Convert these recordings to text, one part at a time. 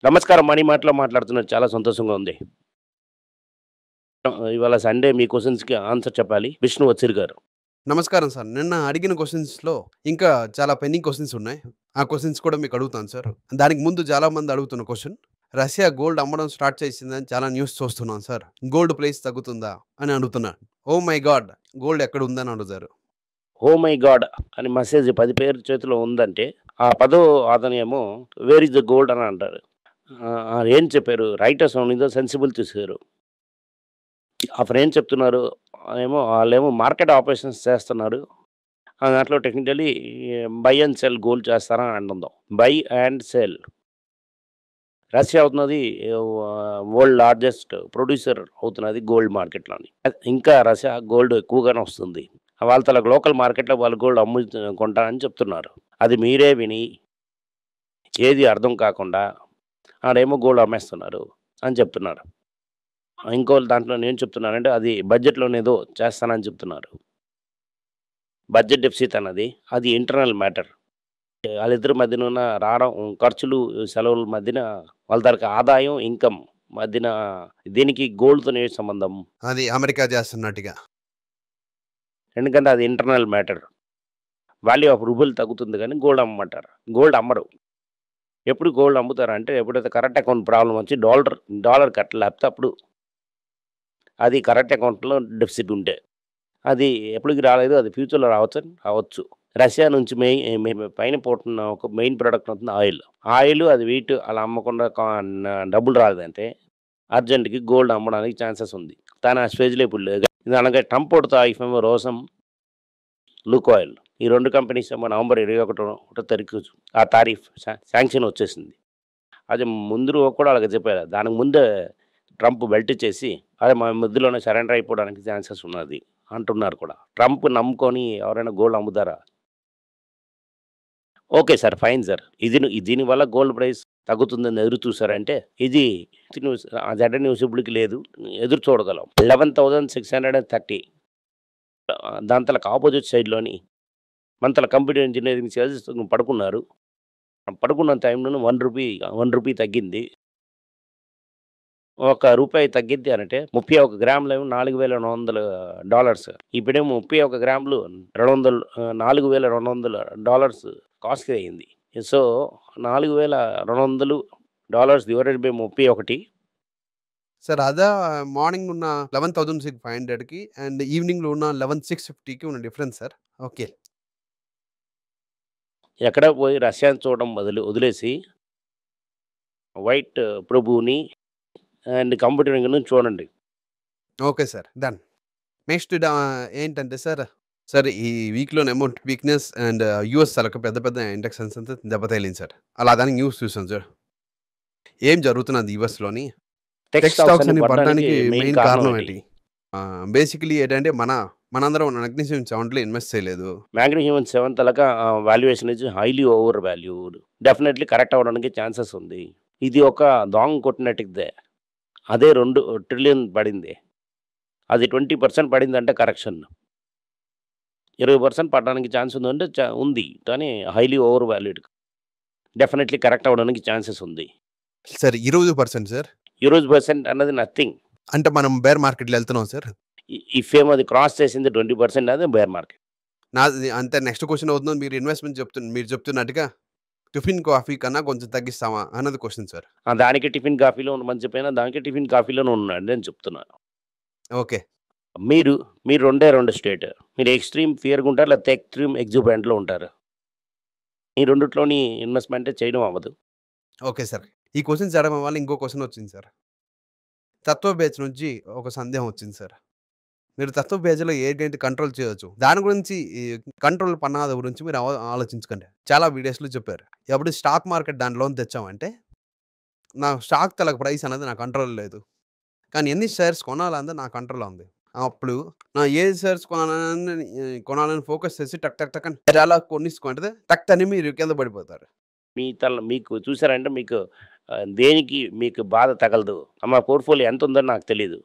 నమస్కారం. మనీ మాటలో మాట్లాడుతున్నారు. చాలా సంతోషంగా ఉంది. ఇవాళ సండే మీ క్వెషన్స్‌కి ఆన్సర్ చెప్పాలి. విష్ణు వచ్చిర్ గారు. నమస్కారం సార్. నిన్న అడిగిన క్వెషన్స్‌లో ఇంకా చాలా పెండింగ్ క్వెషన్స్ ఉన్నాయి. ఆ క్వెషన్స్ కూడా మీకు అడుగుతాను సార్. దానికి ముందు చాలామంది అడుగుతున్న క్వెషన్. రష్యా గోల్డ్ అమ్మడం స్టార్ట్ చేసిందని చాలా న్యూస్ చూస్తున్నాం సార్. గోల్డ్ ప్రైస్ తగ్గుతుందా అని అడుగుతున్నారు. Oh my God! గోల్డ్ ఎక్కడ ఉందని అడుగుతారు. Oh my God! అని మెసేజ్ 10 పేరు చేతిలో ఉందంటే, ఆ పదో అతనేమో వేర్ ఈస్ ద గోల్డ్ అని అంటారు. ఏం చెప్పారు? రైటర్స్ ఏదో సెన్సిబుల్ చూసారు. అతను ఏం చెప్తున్నారు? వాళ్ళేమో మార్కెట్ ఆపరేషన్స్ చేస్తున్నారు. దాంట్లో technically buy and sell gold చేస్తారని అంటుందాం. Buy and sell. రష్యా అవుతున్నది వరల్డ్ లార్జెస్ట్ ప్రొడ్యూసర్ అవుతున్నది గోల్డ్ మార్కెట్‌లోని. ఇంకా రష్యా గోల్డ్ ఎక్కువగానే వస్తుంది. వాళ్ళ తలకు లోకల్ మార్కెట్‌లో వాళ్ళు గోల్డ్ కొంటారని చెప్తున్నారు. అది మీరే విని, ఏది అర్థం కాకుండా ఆడేమో గోల్డ్ అమ్మేస్తున్నారు అని చెప్తున్నారు. ఇంకోళ్ళు దాంట్లో ఏం చెప్తున్నారంటే అది బడ్జెట్‌లోనేదో చేస్తానని చెప్తున్నారు. బడ్జెట్ డెఫిసిట్ అన్నది అది ఇంటర్నల్ మ్యాటర్. వాళ్ళిద్దరి మధ్యన ఉన్న ఖర్చులు, సెలవుల మధ్యన వాళ్ళ తాలూకా ఆదాయం, ఇన్‌కమ్ మధ్యన దీనికి గోల్డ్‌తోని ఏ సంబంధం? అది అమెరికా చేస్తున్నట్టుగా. ఎందుకంటే అది internal matter. Value of rouble తగ్గుతుంది గానీ గోల్డ్ అమ్మమంటారు. గోల్డ్ అమ్మరు. ఎప్పుడు గోల్డ్ అమ్ముతారంటే ఎప్పుడైతే కరెంట్ అకౌంట్ ప్రాబ్లమ్ వచ్చి డాలర్ కట్టలేకపోతే అప్పుడు. అది కరెంట్ అకౌంట్‌లో డెఫిసిట్ ఉంటే. అది ఎప్పటికి రాలేదు. అది ఫ్యూచర్‌లో రావచ్చు. రష్యా నుంచి పైన పోతున్న ఒక మెయిన్ ప్రొడక్ట్ అవుతుంది ఆయిల్. ఆయిల్ అది వీట్ అలా అమ్మకుండా డబ్బులు రాలేదంటే అర్జెంట్‌కి గోల్డ్ అమ్మడానికి ఛాన్సెస్ ఉంది. కానీ ఆ స్టేజ్‌లో ఇప్పుడు లేదు. ఇది అనగా ట్రంప్ ఓడితో రోసం, లూకాయిల్ ఈ 2 కంపెనీస్ ఏమో నవంబర్ 21 తారీఖు ఆ టారిఫ్ శాంక్షన్ వచ్చేసింది. అది ముందు కూడా అలాగే చెప్పారు. దానికి ముందే ట్రంప్ బెల్ట్ చేసి అదే మా మధ్యలోనే సరెండర్ అయిపోవడానికి ఛాన్సెస్ ఉన్నది అంటున్నారు కూడా. ట్రంప్ నమ్ముకొని ఎవరైనా గోల్డ్ అమ్ముతారా? Okay sir. Fine sir. దీనివల్ల గోల్డ్ ప్రైస్ తగ్గుతుందని ఎదురు చూసారంటే ఇది న్యూస్ జెడ్ న్యూస్ ఇప్పటికి లేదు. ఎదురు చూడగలం. 11,630 దాంతలకు ఆపోజిట్ సైడ్‌లోని మన కంప్యూటర్ ఇంజినీరింగ్ పడుకున్నారు. పడుకున్న టైంలోనే రూ. 1 తగ్గింది. ఒక రూపాయి తగ్గిద్ది అనంటే 31 గ్రాములేమో $4,200. ఇప్పుడేమో 31 గ్రాములు 4,200 కాస్ట్‌లీ అయింది. సో, $4,200 డివైడెడ్ బై 31 సార్ అదా మార్నింగ్ ఉన్న 11,500కి అండ్ ఈవినింగ్‌లో ఉన్న 11,650కి ఉన్న డిఫరెన్స్ సార్. ఓకే. ఎక్కడ పోయి రష్యాని చూడడం వదిలేసి వైట్ ప్రభువుని అండ్ కంప్యూటర్ నుంచి చూడండి. Okay sir. డన్. నెక్స్ట్ ఏంటంటే సార్ ఈ వీక్‌లోనేమో వీక్‌నెస్ అండ్ యూఎస్ తాలూకా పెద్ద పెద్ద ఇండెక్సెస్ అంతా దెబ్బతగిలింది సార్. అలా దానికి న్యూస్ చూసాను సార్. ఏం జరుగుతున్నది యూఎస్‌లోని? టెక్ టెక్ స్టాక్స్ స్టాక్స్ అన్ని అన్ని పడడానికి పడడానికి మెయిన్ మెయిన్ కారణం కారణం ఏంటి? ఏంటి? బేసికల్లీ ఏంటంటే మనందరం మాగ్నీషియం 7లో ఇన్వెస్ట్ చేయలేదు. మాగ్నీషియం 7 తలక valuation is highly over valued. Definitely correct అవ్వడానికి ఛాన్సెస్ ఉంది. ఇది ఒక దొంగ కొట్టినట్టుదే. అదే 2 ట్రిలియన్ పడింది. అది 20% పడిందంటే కరెక్షన్. 20% పడడానికి ఛాన్స్ ఉందంటే ఉంది. కానీ highly over valued. Definitely correct అవ్వడానికి ఛాన్సెస్ ఉంది. Sir 20% sir. ఈ రోజు పర్సెంట్ అన్నది నథింగ్. అంటే మనం బేర్ మార్కెట్‌లో ఎళ్తున్నాం సార్. ఇఫేమో అది క్రాస్ చేసింది 20% అదే బేర్ మార్కెట్. నాది అంతే నెక్స్ట్ క్వెషన్ అవుతుంది. మీరు ఇన్వెస్ట్‌మెంట్ మీరు చెప్తున్నట్టుగా టిఫిన్ కాఫీ కన్నా కొంచెం తగ్గిస్తామా అన్నది క్వెషన్ సార్. దానికి టిఫిన్ కాఫీలో ఉండమని చెప్పినా దానికి టిఫిన్ కాఫీలోనే ఉన్నాడు నేను చెప్తున్నాను. ఓకే. మీరు మీరు రెండే 2 స్టేట్. మీరు ఎక్స్‌ట్రీమ్ ఫియర్‌గా ఉంటారు. లేకపోతే ఎక్స్‌ట్రీమ్ ఎగ్జూబరెంట్‌లో ఉంటారు. ఈ రెండిట్లోని ఇన్వెస్ట్‌మెంటే చేయడం అవ్వదు. Okay sir. ఈ క్వెషన్స్ అడగడం వల్ల ఇంకో క్వెషన్ వచ్చింది సార్. తత్వ బేస్ నుంచి ఒక సందేహం వచ్చింది సార్. మీరు తత్వ బేస్‌లో ఏంటేంటి కంట్రోల్ చేయొచ్చు. దాని గురించి ఈ కంట్రోల్ పన్నాల గురించి మీరు ఆలోచించకండి. చాలా వీడియోస్‌లో చెప్పారు. ఎప్పుడు స్టాక్ మార్కెట్ దాంట్లోని తెచ్చామంటే, నా స్టాక్ తాలూకా ప్రైస్ అనేది నా కంట్రోల్‌లో లేదు. కానీ ఎన్ని షేర్స్ కొనాలన్నది నా కంట్రోల్‌లో ఉంది. అప్పుడు ఏ షేర్స్ కొనాలని ఫోకస్ చేసి టక్ టక్ టక్ అని అలా కొనేసుకుంటే టక్ అని మీరు కింద పడిపోతారు. మీకు చూసారంటే మీకు దేనికి మీకు బాధ తగలదు. మా పోర్ట్‌ఫోలియో ఎంతుందో నాకు తెలీదు.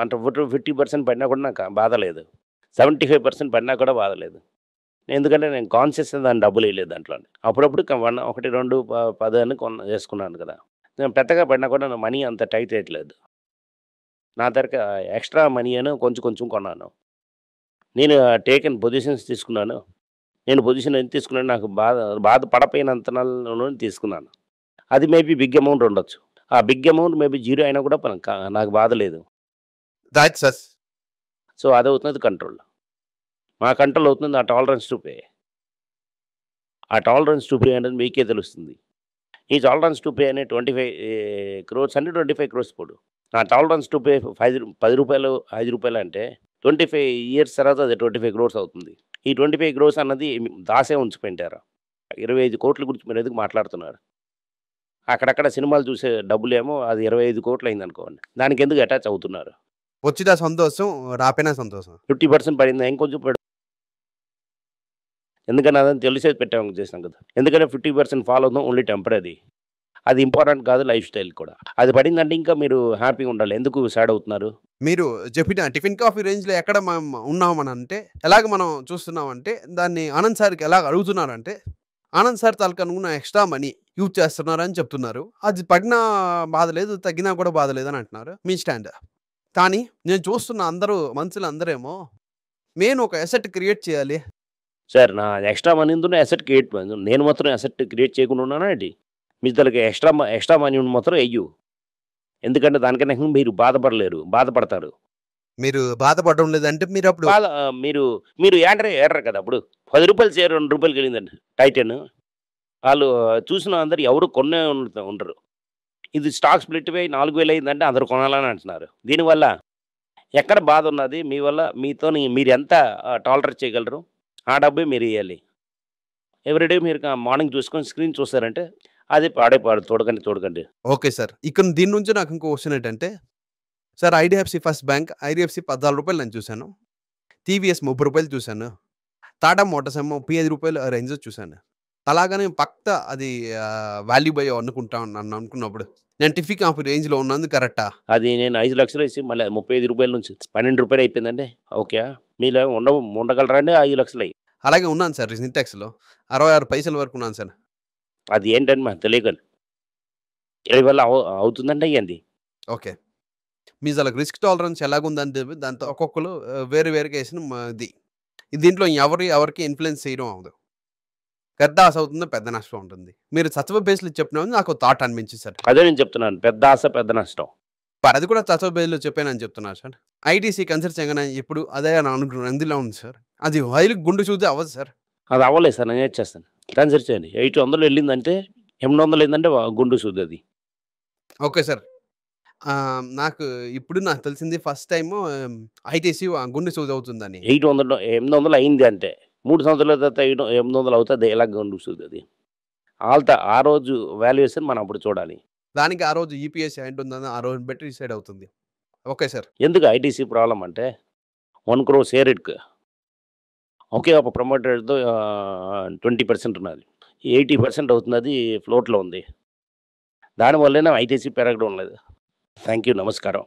అంటే 50% పడినా కూడా నాకు బాధ లేదు. 75% పడినా కూడా బాధ లేదు. ఎందుకంటే నేను కాన్షియస్‌గా దాన్ని డబ్బులేయలేదు దాంట్లోని. అప్పుడప్పుడు 1, 2, 10 అని చేసుకున్నాను కదా! నేను పెద్దగా పడినా కూడా నా మనీ అంత టైట్ చేయట్లేదు. నా దగ్గర ఎక్స్‌ట్రా మనీ అని కొంచెం కొంచెం కొన్నాను. నేను టేకెన్ పొజిషన్స్ తీసుకున్నాను. నేను పొజిషన్ ఎంత తీసుకున్నానో నాకు బాధపడపోయినంతలో తీసుకున్నాను. అది మేబీ బిగ్ అమౌంట్ ఉండొచ్చు. ఆ బిగ్ అమౌంట్ మేబీ జీరో అయినా కూడా నాకు బాధ లేదు. That's us. సో, అదవుతున్నది కంట్రోల్. మా కంట్రోల్ అవుతుంది ఆ టాలరెన్స్ టు పే. ఆ టాలరెన్స్ టు పే అనేది మీకే తెలుస్తుంది. ఈ టాలరెన్స్ టు పే అనే 25 క్రోర్స్ అంటే 25 క్రోర్స్ పోడు. ఆ టాలరెన్స్ టు పే రూ. 10, రూ. 5 అంటే 25 ఇయర్స్ తర్వాత అది 25 క్రోర్స్ అవుతుంది. ఈ 25 క్రోర్స్ అన్నది దాసే ఉంచిపోయింటారు. 25 కోట్ల గురించి మీరెందుకు మాట్లాడుతున్నారు? అక్కడక్కడ సినిమాలు చూసే డబ్బులేమో అది 25 కోట్లు అయిందనుకోండి. దానికెందుకు అటాచ్ అవుతున్నారు? వచ్చిదా సంతోషం, రాపోయినా సంతోషం. 50% పడిందా ఇంకొంచెం ఎందుకని అదని తెలిసేది పెట్టాము చేసాం కదా! ఎందుకంటే 50% ఫాలో అవుతాం ఓన్లీ టెంపరరీ. అది ఇంపార్టెంట్ కాదు లైఫ్ స్టైల్ కూడా. అది పడిందంటే ఇంకా మీరు హ్యాపీగా ఉండాలి. ఎందుకు సాడ్ అవుతున్నారు? మీరు చెప్పిన టిఫిన్ కాఫీ రేంజ్‌లో ఎక్కడ మనం ఉన్నామనంటే, ఎలాగ మనం చూస్తున్నామంటే, దాన్ని ఆనంద్ సార్‌కి ఎలాగ అడుగుతున్నారంటే, ఆనంద్ సార్ తాలూకనుకున్న ఎక్స్‌ట్రా మనీ యూజ్ చేస్తున్నారని చెప్తున్నారు. అది పడినా బాధ లేదు, తగ్గినా కూడా బాధ లేదని అంటున్నారు. మీ స్టాండ్. కానీ నేను చూస్తున్న మనుషులందరేమో మెయిన్ ఒక అసెట్ క్రియేట్ చేయాలి. సార్ నా ఎక్స్‌ట్రా మనీ ఉంటేనే అసెట్ క్రియేట్ నేను మాత్రం అసెట్ క్రియేట్ చేయకుండా ఉన్నానా ఏంటి? మీ దానికి ఎక్స్‌ట్రా మనీ మాత్రం ఎయ్యు. ఎందుకంటే దానికన్నా ఎక్కువ మీరు బాధపడతారు. మీరు బాధపడడం లేదంటే మీరప్పుడు మీరు ఏడరు కదా! అప్పుడు రూ. 10 షేర్ రూ. 2కెళ్ళిందండి టైటాన్. ఆళ్ళు చూసిన అందరూ ఎవరు కొనే ఉండరు. ఇది స్టాక్ స్ప్లిట్ అయ్యి 4000 అయిందంటే అందరూ కొనాలని అంటున్నారు. దీనివల్ల ఎక్కడ బాధున్నది? మీ వల్ల మీరెంత టాలరేట్ చేయగలరు? ఆ డబ్బే మీరియ్యాలి. ఎవ్రీడే మీరు మార్నింగ్ చూసుకొని స్క్రీన్ చూసారంటే అది పాడు చూడకండి. Okay sir. ఇక్కడ దీని నుంచి నాకు ఇంకో క్వెషన్ ఏంటంటే, సార్ ఐడీఎఫ్‌సి ఫస్ట్ బ్యాంక్ ఐడీఎఫ్‌సి రూ. 14 నేను చూసాను. టీవీఎస్ రూ. 30 చూసాను. టాటా మోటార్స్ ఏమో రూ. 35 రేంజ్‌లో చూసాను. అలాగని పక్కా అది వాల్యూ బై అనుకుంటాను అనుకున్నప్పుడు, నేను టిఫిన్ కాఫీ రేంజ్‌లో ఉన్నది కరెక్టా? అది నేను 5,00,000 ఏసి మళ్ళీ రూ. 35 నుంచి రూ. 12 అయిపోయిందండి. ఓకే. మీలో ఉండగలరా అండి 5,00,000 అలాగే ఉన్నాను సార్ సింటాక్స్‌లో. 66 పైసల వరకు ఉన్నాను సార్. అది ఏంటని మాకు తెలియకని. వీళ్ళ వల్ల అవుతుందండి అయ్యంది. ఓకే. మీ అసలు రిస్క్ టాలరెన్స్ ఎలాగుందని చెప్పి దాంతో ఒక్కొక్కళ్ళు వేరు వేరుగా ఏసిన ఇది. దీంట్లో ఎవరికి ఇన్‌ఫ్లుయెన్స్ చేయడం అవ్వదు. పెద్ద ఆశ అవుతుంది, పెద్ద నష్టం ఉంటుంది. మీరు సత్వ బేస్‌లో చెప్పినప్పుడు నాకు థాట్ అనిపించింది సార్. అదే నేను చెప్తున్నాను. పెద్ద ఆశ, పెద్ద నష్టం. అది కూడా సత్వ బేస్‌లో చెప్పానని చెప్తున్నారు సార్. ఐటీసీ కన్సిడర్ చేయగానే ఎప్పుడు అదే అని అనుకున్నాను. అందులో ఉంది సార్. అది వైలుకి గుండు సూది అవ్వదు సార్. అది అవ్వలేదు సార్. నేనేం చేస్తాను. కన్సిడర్ చేయండి. 800 వెళ్ళిందంటే 800 అయిందంటే గుండు సూది అది. Okay sir. నాకు ఇప్పుడు నాకు తెలిసింది ఫస్ట్ టైము ఐటీసీ గుండె సూది అవుతుందని. 800 అయింది అంటే 3 సంవత్సరాల తర్వాత 800 అవుతది. ఎలా గుండు సూది అది. ఆ రోజు వాల్యుయేషన్ మనం అప్పుడు చూడాలి. దానికి ఆ రోజు ఈపీఎస్ ఎంత ఉందని ఆ రోజుని బట్టి డిసైడ్ అవుతుంది. Okay sir. ఎందుకు ఐటీసీ ప్రాబ్లమ్ అంటే 1 క్రోర్ షేర్ ఇట్‌కి ఒకే ఒక ప్రమోటర్‌తో 20% ఉన్నది. 80% అవుతున్నది ఫ్లోట్‌లో ఉంది. దానివల్లనే ఐటీసీ పెరగడం లేదు. Thank you. నమస్కారం.